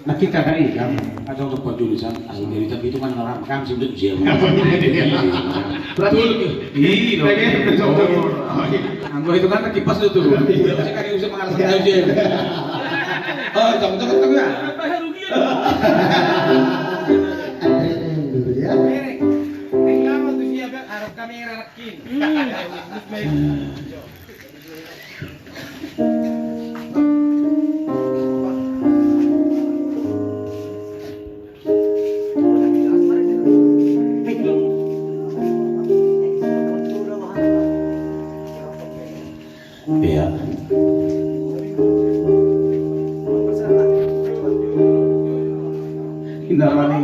Nakikagay ka, atau untuk tulisan, asal dari tapi itu kan orang kan sih udah usia. Betul, iya. Anggo itu kan kipas itu tuh. Masih kaki bisa mengalahkan usia. Oh, jangan ya. Tinggal tuh siapa Arab kamera rakin. Iya. Hindarani.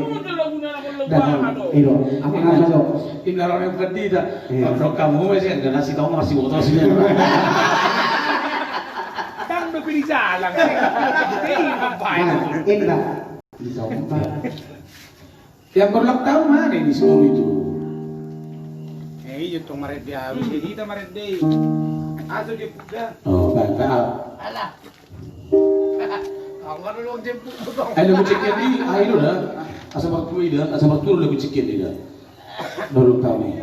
Iyo, apa nggak masuk? Hindarani bukan tidak. Kalau kamu masih ada nasi tahu masih botol sih. Kan udah pilih jalan. Ini lah. Bisa Yang berulang tahun mana ini semua itu? Eh, itu maret dia. Jadi kita maret deh. Aso dia puga. Oh, baik. Alah. Kau nggak dulu jemput dong. Ayo lebih cekin di, ayo dah. Asal waktu ini, asal waktu lebih cekin ini dah. Berulang tahun ini.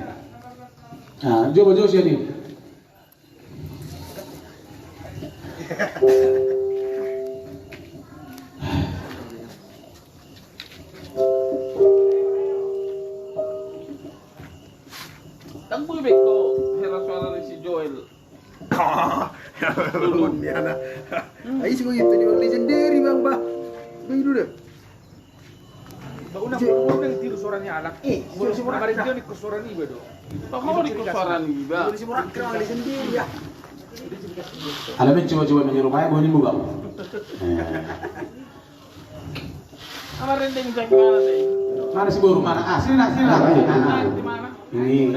Nah, coba sih ini. Tangboy beko, hera suara si Joel. Belum ya na. Ay sih begitu nih bang legendary bang bah. Begitu deh. Bauna puluh kan tiru suaranya alak. Baru semua kemarin dia nih suara nih bedo. Tahu di suara nih ba. Jadi si Murak kira legendary ya. Alamin coba-coba menyerumai boleh buka. Apa rendeng saya gimana sih? Mana sih baru mana? Sini lah. Di mana? Ini.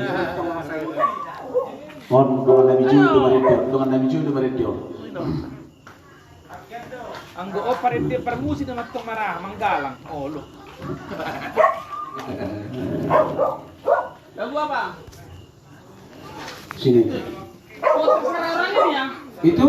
Dengan Nabi Ju itu meredio. Anggo oparet dia permusi na matong marah manggalang. Oh, lo. Lagu apa? Sini. Oh, terserah orangnya ya. Itu